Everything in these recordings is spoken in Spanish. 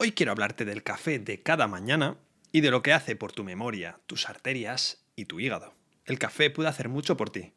Hoy quiero hablarte del café de cada mañana y de lo que hace por tu memoria, tus arterias y tu hígado. El café puede hacer mucho por ti,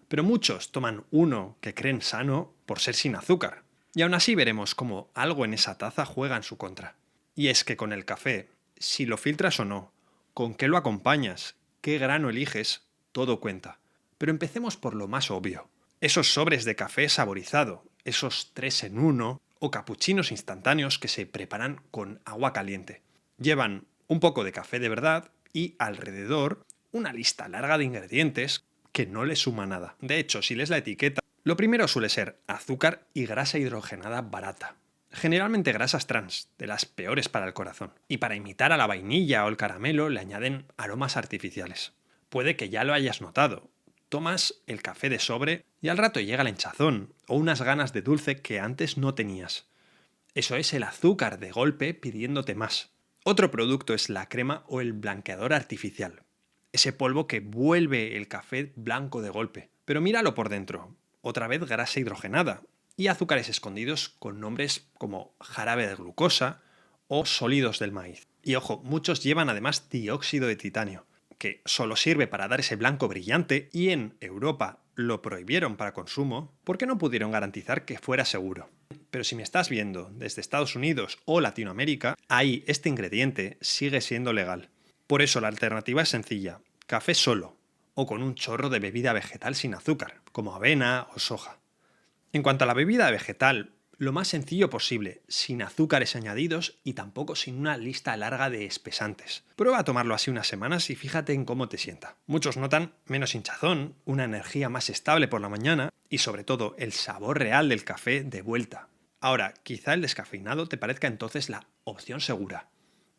pero muchos toman uno que creen sano por ser sin azúcar. Y aún así veremos cómo algo en esa taza juega en su contra. Y es que con el café, si lo filtras o no, con qué lo acompañas, qué grano eliges, todo cuenta. Pero empecemos por lo más obvio. Esos sobres de café saborizado, esos 3 en uno o capuchinos instantáneos que se preparan con agua caliente. Llevan un poco de café de verdad y alrededor una lista larga de ingredientes que no le suma nada. De hecho, si lees la etiqueta, lo primero suele ser azúcar y grasa hidrogenada barata. Generalmente grasas trans, de las peores para el corazón. Y para imitar a la vainilla o el caramelo le añaden aromas artificiales. Puede que ya lo hayas notado. Tomas el café de sobre y al rato llega la hinchazón o unas ganas de dulce que antes no tenías. Eso es el azúcar de golpe pidiéndote más. Otro producto es la crema o el blanqueador artificial. Ese polvo que vuelve el café blanco de golpe. Pero míralo por dentro. Otra vez grasa hidrogenada y azúcares escondidos con nombres como jarabe de glucosa o sólidos del maíz. Y ojo, muchos llevan además dióxido de titanio, que solo sirve para dar ese blanco brillante y en Europa lo prohibieron para consumo porque no pudieron garantizar que fuera seguro. Pero si me estás viendo desde Estados Unidos o Latinoamérica, ahí este ingrediente sigue siendo legal. Por eso la alternativa es sencilla, café solo o con un chorro de bebida vegetal sin azúcar, como avena o soja. En cuanto a la bebida vegetal, lo más sencillo posible, sin azúcares añadidos y tampoco sin una lista larga de espesantes. Prueba a tomarlo así unas semanas y fíjate en cómo te sienta. Muchos notan menos hinchazón, una energía más estable por la mañana y sobre todo el sabor real del café de vuelta. Ahora, quizá el descafeinado te parezca entonces la opción segura.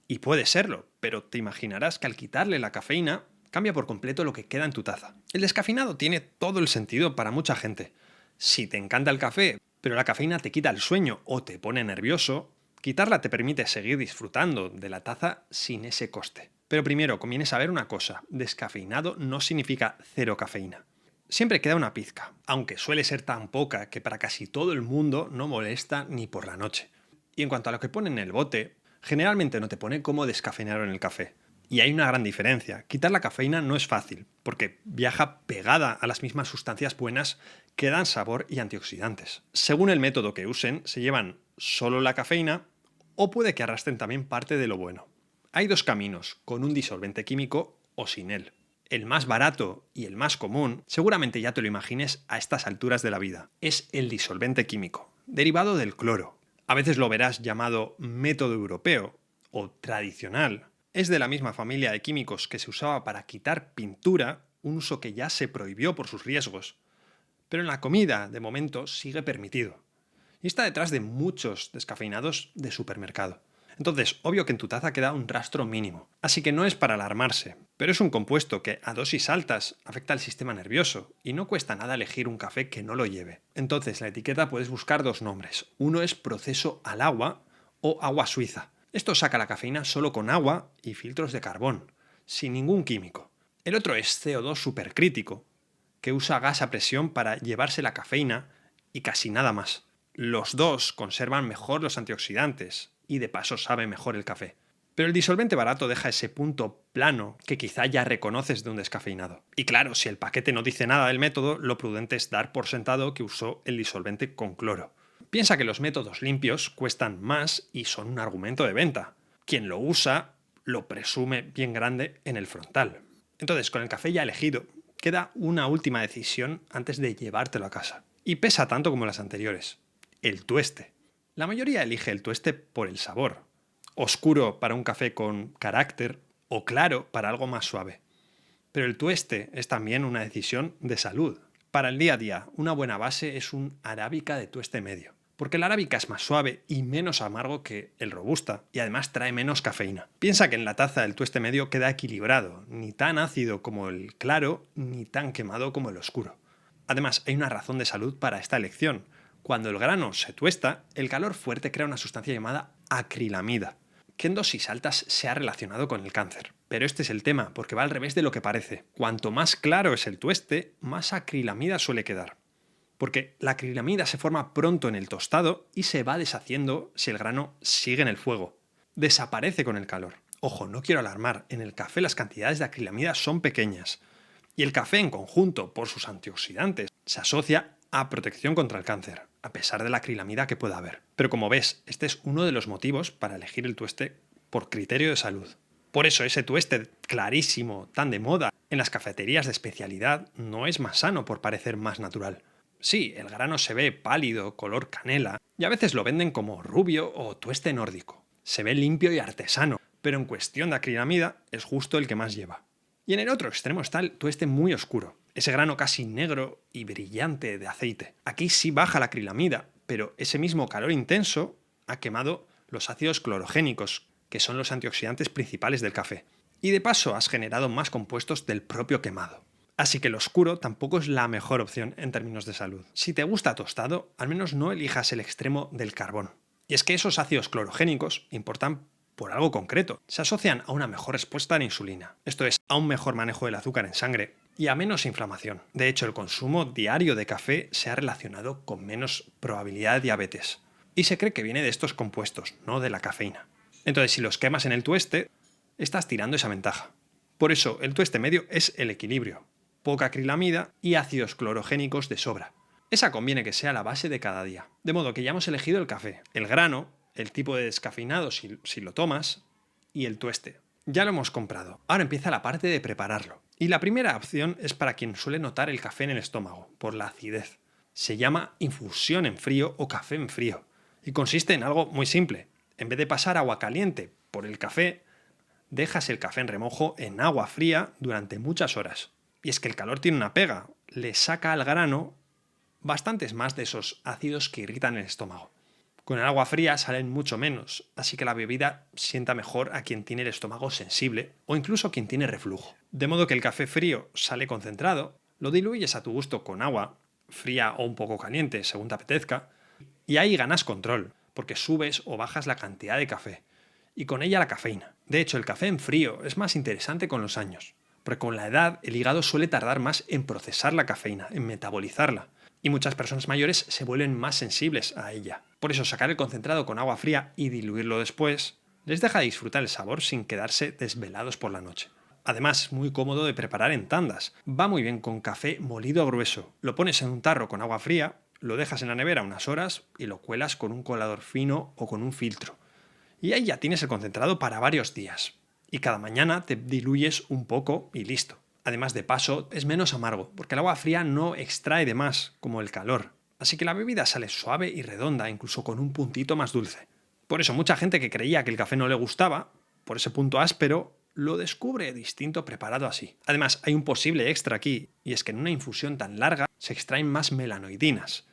Y puede serlo, pero te imaginarás que al quitarle la cafeína cambia por completo lo que queda en tu taza. El descafeinado tiene todo el sentido para mucha gente. Si te encanta el café, pero la cafeína te quita el sueño o te pone nervioso, quitarla te permite seguir disfrutando de la taza sin ese coste. Pero primero conviene saber una cosa, descafeinado no significa cero cafeína. Siempre queda una pizca, aunque suele ser tan poca que para casi todo el mundo no molesta ni por la noche. Y en cuanto a lo que pone en el bote, generalmente no te pone cómo descafeinar en el café. Y hay una gran diferencia. Quitar la cafeína no es fácil, porque viaja pegada a las mismas sustancias buenas que dan sabor y antioxidantes. Según el método que usen, se llevan solo la cafeína o puede que arrastren también parte de lo bueno. Hay dos caminos, con un disolvente químico o sin él. El más barato y el más común, seguramente ya te lo imagines a estas alturas de la vida, es el disolvente químico, derivado del cloro. A veces lo verás llamado método europeo o tradicional. Es de la misma familia de químicos que se usaba para quitar pintura, un uso que ya se prohibió por sus riesgos. Pero en la comida, de momento, sigue permitido. Y está detrás de muchos descafeinados de supermercado. Entonces, obvio que en tu taza queda un rastro mínimo. Así que no es para alarmarse, pero es un compuesto que a dosis altas afecta al sistema nervioso y no cuesta nada elegir un café que no lo lleve. Entonces, la etiqueta puedes buscar dos nombres. Uno es proceso al agua o agua suiza. Esto saca la cafeína solo con agua y filtros de carbón, sin ningún químico. El otro es CO2 supercrítico, que usa gas a presión para llevarse la cafeína y casi nada más. Los dos conservan mejor los antioxidantes y de paso sabe mejor el café. Pero el disolvente barato deja ese punto plano que quizá ya reconoces de un descafeinado. Y claro, si el paquete no dice nada del método, lo prudente es dar por sentado que usó el disolvente con cloro. Piensa que los métodos limpios cuestan más y son un argumento de venta. Quien lo usa lo presume bien grande en el frontal. Entonces, con el café ya elegido, queda una última decisión antes de llevártelo a casa. Y pesa tanto como las anteriores. El tueste. La mayoría elige el tueste por el sabor. Oscuro para un café con carácter o claro para algo más suave. Pero el tueste es también una decisión de salud. Para el día a día, una buena base es un arábica de tueste medio. Porque el arábica es más suave y menos amargo que el robusta y además trae menos cafeína. Piensa que en la taza el tueste medio queda equilibrado, ni tan ácido como el claro, ni tan quemado como el oscuro. Además, hay una razón de salud para esta elección. Cuando el grano se tuesta, el calor fuerte crea una sustancia llamada acrilamida, que en dosis altas se ha relacionado con el cáncer. Pero este es el tema, porque va al revés de lo que parece. Cuanto más claro es el tueste, más acrilamida suele quedar. Porque la acrilamida se forma pronto en el tostado y se va deshaciendo si el grano sigue en el fuego. desaparece con el calor. Ojo, no quiero alarmar, en el café las cantidades de acrilamida son pequeñas. Y el café en conjunto, por sus antioxidantes, se asocia a protección contra el cáncer, a pesar de la acrilamida que pueda haber. Pero como ves, este es uno de los motivos para elegir el tueste por criterio de salud. Por eso ese tueste clarísimo, tan de moda, en las cafeterías de especialidad no es más sano por parecer más natural. Sí, el grano se ve pálido, color canela, y a veces lo venden como rubio o tueste nórdico. Se ve limpio y artesano, pero en cuestión de acrilamida es justo el que más lleva. Y en el otro extremo está el tueste muy oscuro, ese grano casi negro y brillante de aceite. Aquí sí baja la acrilamida, pero ese mismo calor intenso ha quemado los ácidos clorogénicos, que son los antioxidantes principales del café. Y de paso has generado más compuestos del propio quemado. Así que el oscuro tampoco es la mejor opción en términos de salud. Si te gusta tostado, al menos no elijas el extremo del carbón. Y es que esos ácidos clorogénicos importan por algo concreto. Se asocian a una mejor respuesta a la insulina, esto es, a un mejor manejo del azúcar en sangre y a menos inflamación. De hecho, el consumo diario de café se ha relacionado con menos probabilidad de diabetes. Y se cree que viene de estos compuestos, no de la cafeína. Entonces, si los quemas en el tueste, estás tirando esa ventaja. Por eso, el tueste medio es el equilibrio. Poca acrilamida y ácidos clorogénicos de sobra. Esa conviene que sea la base de cada día. De modo que ya hemos elegido el café, el grano, el tipo de descafeinado si lo tomas, y el tueste. Ya lo hemos comprado. Ahora empieza la parte de prepararlo. Y la primera opción es para quien suele notar el café en el estómago, por la acidez. Se llama infusión en frío o café en frío. Y consiste en algo muy simple. En vez de pasar agua caliente por el café, dejas el café en remojo en agua fría durante muchas horas. Y es que el calor tiene una pega. Le saca al grano bastantes más de esos ácidos que irritan el estómago. Con el agua fría salen mucho menos, así que la bebida sienta mejor a quien tiene el estómago sensible o incluso quien tiene reflujo. De modo que el café frío sale concentrado, lo diluyes a tu gusto con agua, fría o un poco caliente, según te apetezca, y ahí ganas control, porque subes o bajas la cantidad de café, y con ella la cafeína. De hecho, el café en frío es más interesante con los años, porque con la edad el hígado suele tardar más en procesar la cafeína, en metabolizarla, y muchas personas mayores se vuelven más sensibles a ella. Por eso sacar el concentrado con agua fría y diluirlo después les deja disfrutar el sabor sin quedarse desvelados por la noche. Además, es muy cómodo de preparar en tandas. Va muy bien con café molido grueso. Lo pones en un tarro con agua fría, lo dejas en la nevera unas horas y lo cuelas con un colador fino o con un filtro. Y ahí ya tienes el concentrado para varios días. Y cada mañana te diluyes un poco y listo. Además, de paso, es menos amargo, porque el agua fría no extrae de más, como el calor. Así que la bebida sale suave y redonda, incluso con un puntito más dulce. Por eso mucha gente que creía que el café no le gustaba, por ese punto áspero, lo descubre distinto preparado así. Además, hay un posible extra aquí, y es que en una infusión tan larga se extraen más melanoidinas,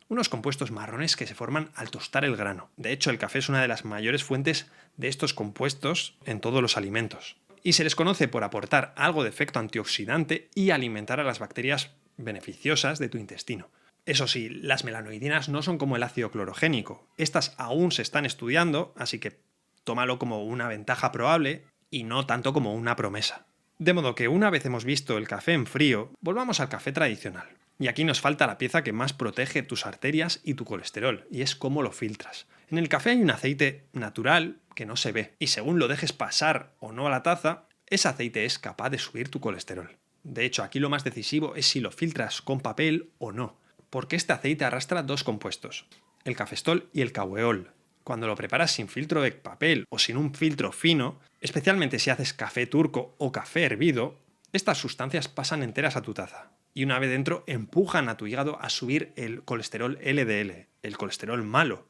unos compuestos marrones que se forman al tostar el grano. De hecho, el café es una de las mayores fuentes de estos compuestos en todos los alimentos. Y se les conoce por aportar algo de efecto antioxidante y alimentar a las bacterias beneficiosas de tu intestino. Eso sí, las melanoidinas no son como el ácido clorogénico. Estas aún se están estudiando, así que tómalo como una ventaja probable y no tanto como una promesa. De modo que una vez hemos visto el café en frío, volvamos al café tradicional. Y aquí nos falta la pieza que más protege tus arterias y tu colesterol, y es cómo lo filtras. En el café hay un aceite natural que no se ve, y según lo dejes pasar o no a la taza, ese aceite es capaz de subir tu colesterol. De hecho, aquí lo más decisivo es si lo filtras con papel o no, porque este aceite arrastra dos compuestos, el cafestol y el caveol. Cuando lo preparas sin filtro de papel o sin un filtro fino, especialmente si haces café turco o café hervido, estas sustancias pasan enteras a tu taza. Y una vez dentro empujan a tu hígado a subir el colesterol LDL, el colesterol malo.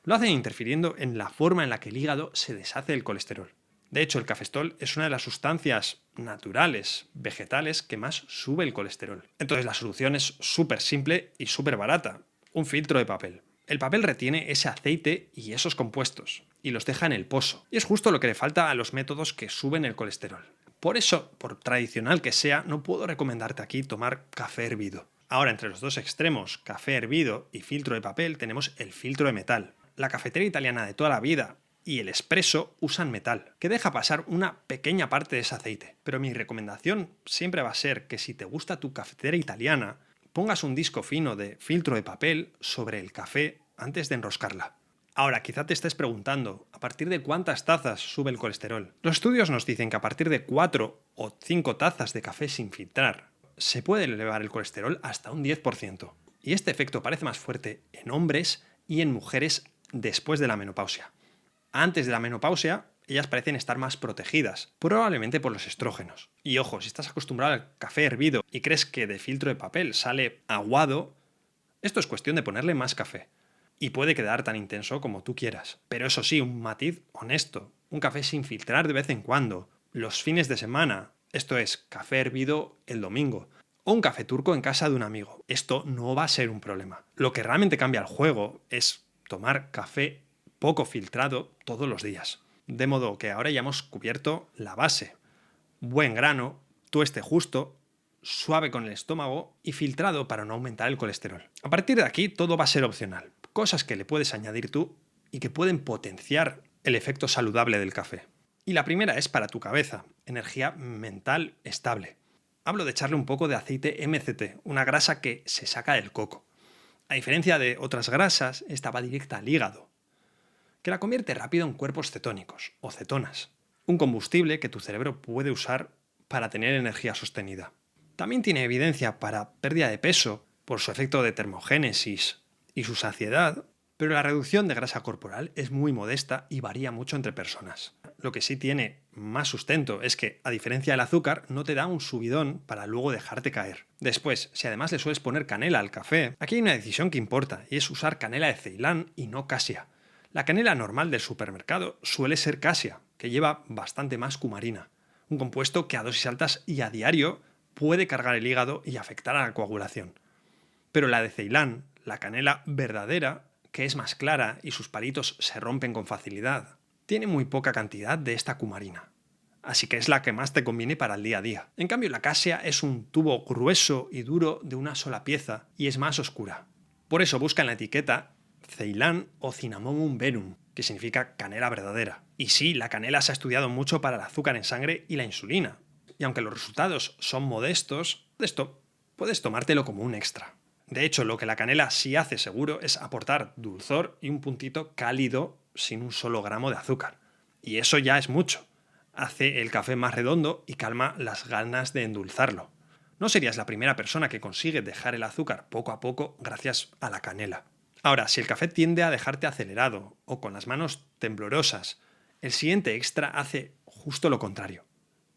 Lo hacen interfiriendo en la forma en la que el hígado se deshace del colesterol. De hecho, el cafestol es una de las sustancias naturales, vegetales, que más sube el colesterol. Entonces la solución es súper simple y súper barata. Un filtro de papel. El papel retiene ese aceite y esos compuestos, y los deja en el pozo. Y es justo lo que le falta a los métodos que suben el colesterol. Por eso, por tradicional que sea, no puedo recomendarte aquí tomar café hervido. Ahora, entre los dos extremos, café hervido y filtro de papel, tenemos el filtro de metal. La cafetería italiana de toda la vida y el espresso usan metal, que deja pasar una pequeña parte de ese aceite. Pero mi recomendación siempre va a ser que si te gusta tu cafetera italiana, pongas un disco fino de filtro de papel sobre el café antes de enroscarla. Ahora, quizá te estés preguntando, ¿a partir de cuántas tazas sube el colesterol? Los estudios nos dicen que a partir de 4 o 5 tazas de café sin filtrar, se puede elevar el colesterol hasta un 10%. Y este efecto parece más fuerte en hombres y en mujeres después de la menopausia. Antes de la menopausia, ellas parecen estar más protegidas, probablemente por los estrógenos. Y ojo, si estás acostumbrado al café hervido y crees que de filtro de papel sale aguado, esto es cuestión de ponerle más café. Y puede quedar tan intenso como tú quieras. Pero eso sí, un matiz honesto. Un café sin filtrar de vez en cuando. Los fines de semana. Esto es, café hervido el domingo. O un café turco en casa de un amigo. Esto no va a ser un problema. Lo que realmente cambia el juego es tomar café poco filtrado todos los días. De modo que ahora ya hemos cubierto la base. Buen grano, tueste justo, suave con el estómago y filtrado para no aumentar el colesterol. A partir de aquí todo va a ser opcional. Cosas que le puedes añadir tú y que pueden potenciar el efecto saludable del café. Y la primera es para tu cabeza, energía mental estable. Hablo de echarle un poco de aceite MCT, una grasa que se saca del coco. A diferencia de otras grasas, esta va directa al hígado, que la convierte rápido en cuerpos cetónicos o cetonas, un combustible que tu cerebro puede usar para tener energía sostenida. También tiene evidencia para pérdida de peso por su efecto de termogénesis y su saciedad, pero la reducción de grasa corporal es muy modesta y varía mucho entre personas. Lo que sí tiene más sustento es que, a diferencia del azúcar, no te da un subidón para luego dejarte caer. Después, si además le sueles poner canela al café, aquí hay una decisión que importa, y es usar canela de Ceilán y no casia. La canela normal del supermercado suele ser casia, que lleva bastante más cumarina, un compuesto que a dosis altas y a diario puede cargar el hígado y afectar a la coagulación. Pero la de Ceilán, la canela verdadera, que es más clara y sus palitos se rompen con facilidad, tiene muy poca cantidad de esta cumarina. Así que es la que más te conviene para el día a día. En cambio, la casia es un tubo grueso y duro de una sola pieza y es más oscura. Por eso busca en la etiqueta Ceilán o Cinnamomum verum, que significa canela verdadera. Y sí, la canela se ha estudiado mucho para el azúcar en sangre y la insulina. Y aunque los resultados son modestos, de esto puedes tomártelo como un extra. De hecho, lo que la canela sí hace seguro es aportar dulzor y un puntito cálido sin un solo gramo de azúcar. Y eso ya es mucho. Hace el café más redondo y calma las ganas de endulzarlo. No serías la primera persona que consigue dejar el azúcar poco a poco gracias a la canela. Ahora, si el café tiende a dejarte acelerado o con las manos temblorosas, el siguiente extra hace justo lo contrario.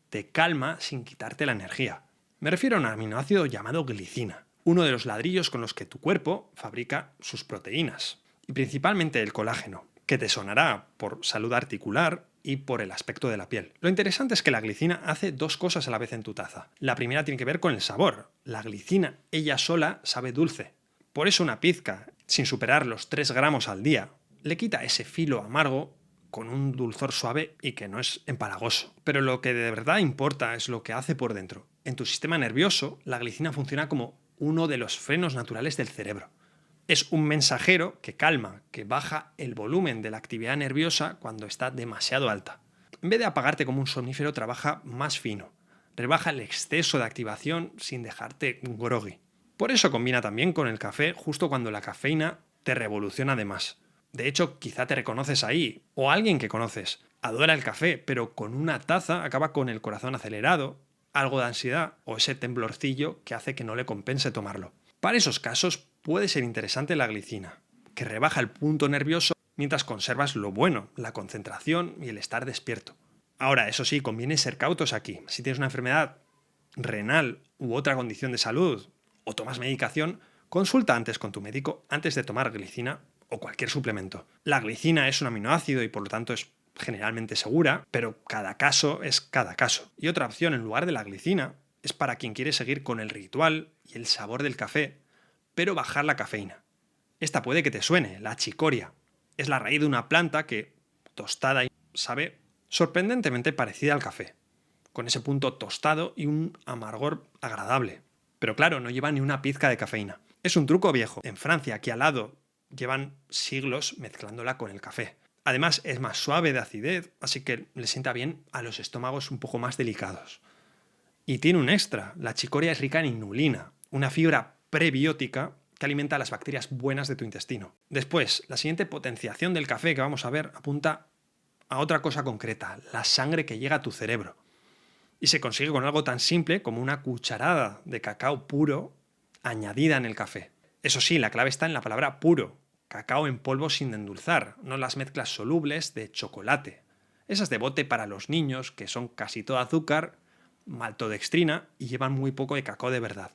Te calma sin quitarte la energía. Me refiero a un aminoácido llamado glicina, uno de los ladrillos con los que tu cuerpo fabrica sus proteínas, y principalmente el colágeno, que te sonará por salud articular y por el aspecto de la piel. Lo interesante es que la glicina hace dos cosas a la vez en tu taza. La primera tiene que ver con el sabor. La glicina, ella sola, sabe dulce. Por eso una pizca, sin superar los 3 gramos al día, le quita ese filo amargo con un dulzor suave y que no es empalagoso. Pero lo que de verdad importa es lo que hace por dentro. En tu sistema nervioso, la glicina funciona como uno de los frenos naturales del cerebro. Es un mensajero que calma, que baja el volumen de la actividad nerviosa cuando está demasiado alta. En vez de apagarte como un somnífero, trabaja más fino. Rebaja el exceso de activación sin dejarte groggy. Por eso combina también con el café justo cuando la cafeína te revoluciona de más. De hecho, quizá te reconoces ahí, o alguien que conoces. Adora el café, pero con una taza acaba con el corazón acelerado, algo de ansiedad o ese temblorcillo que hace que no le compense tomarlo. Para esos casos puede ser interesante la glicina, que rebaja el punto nervioso mientras conservas lo bueno, la concentración y el estar despierto. Ahora, eso sí, conviene ser cautos aquí. Si tienes una enfermedad renal u otra condición de salud o tomas medicación, consulta antes con tu médico antes de tomar glicina o cualquier suplemento. La glicina es un aminoácido y por lo tanto es generalmente segura, pero cada caso es cada caso. Y otra opción en lugar de la glicina es para quien quiere seguir con el ritual y el sabor del café, pero bajar la cafeína. Esta puede que te suene, la chicoria. Es la raíz de una planta que, tostada, sabe sorprendentemente parecida al café, con ese punto tostado y un amargor agradable. Pero claro, no lleva ni una pizca de cafeína. Es un truco viejo. En Francia, aquí al lado, llevan siglos mezclándola con el café. Además, es más suave de acidez, así que le sienta bien a los estómagos un poco más delicados. Y tiene un extra. La chicoria es rica en inulina, una fibra prebiótica que alimenta a las bacterias buenas de tu intestino. Después, la siguiente potenciación del café que vamos a ver apunta a otra cosa concreta, la sangre que llega a tu cerebro. Y se consigue con algo tan simple como una cucharada de cacao puro añadida en el café. Eso sí, la clave está en la palabra puro, cacao en polvo sin endulzar, no las mezclas solubles de chocolate. Esas de bote para los niños, que son casi todo azúcar, maltodextrina y llevan muy poco de cacao de verdad.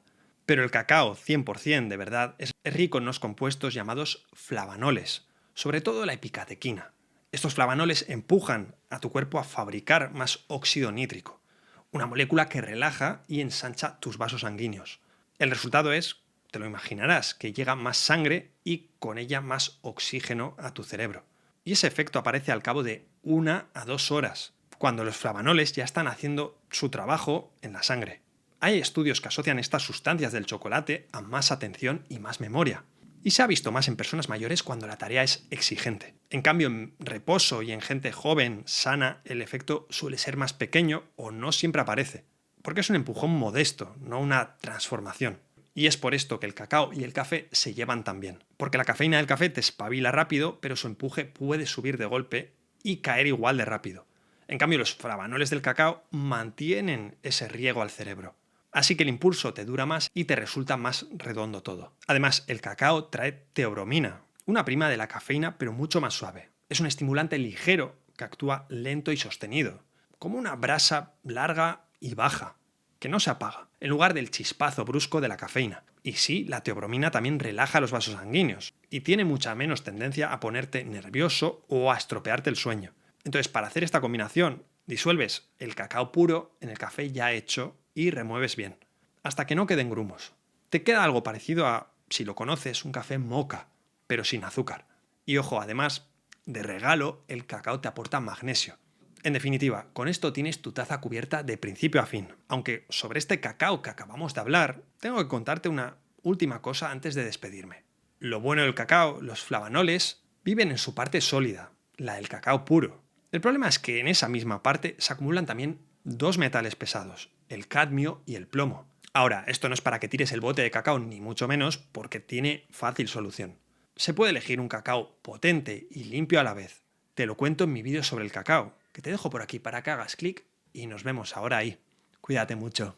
Pero el cacao 100% de verdad es rico en unos compuestos llamados flavanoles, sobre todo la epicatequina. Estos flavanoles empujan a tu cuerpo a fabricar más óxido nítrico, una molécula que relaja y ensancha tus vasos sanguíneos. El resultado es, te lo imaginarás, que llega más sangre y con ella más oxígeno a tu cerebro. Y ese efecto aparece al cabo de 1 a 2 horas, cuando los flavanoles ya están haciendo su trabajo en la sangre. Hay estudios que asocian estas sustancias del chocolate a más atención y más memoria. Y se ha visto más en personas mayores cuando la tarea es exigente. En cambio, en reposo y en gente joven, sana, el efecto suele ser más pequeño o no siempre aparece. Porque es un empujón modesto, no una transformación. Y es por esto que el cacao y el café se llevan tan bien. Porque la cafeína del café te espabila rápido, pero su empuje puede subir de golpe y caer igual de rápido. En cambio, los flavanoles del cacao mantienen ese riego al cerebro. Así que el impulso te dura más y te resulta más redondo todo. Además, el cacao trae teobromina, una prima de la cafeína pero mucho más suave. Es un estimulante ligero que actúa lento y sostenido, como una brasa larga y baja, que no se apaga, en lugar del chispazo brusco de la cafeína. Y sí, la teobromina también relaja los vasos sanguíneos y tiene mucha menos tendencia a ponerte nervioso o a estropearte el sueño. Entonces, para hacer esta combinación, disuelves el cacao puro en el café ya hecho y remueves bien, hasta que no queden grumos. Te queda algo parecido a, si lo conoces, un café moka, pero sin azúcar. Y ojo, además, de regalo, el cacao te aporta magnesio. En definitiva, con esto tienes tu taza cubierta de principio a fin. Aunque sobre este cacao que acabamos de hablar, tengo que contarte una última cosa antes de despedirme. Lo bueno del cacao, los flavanoles, viven en su parte sólida, la del cacao puro. El problema es que en esa misma parte se acumulan también dos metales pesados, el cadmio y el plomo. Ahora, esto no es para que tires el bote de cacao, ni mucho menos, porque tiene fácil solución. Se puede elegir un cacao potente y limpio a la vez. Te lo cuento en mi vídeo sobre el cacao, que te dejo por aquí para que hagas clic y nos vemos ahora ahí. Cuídate mucho.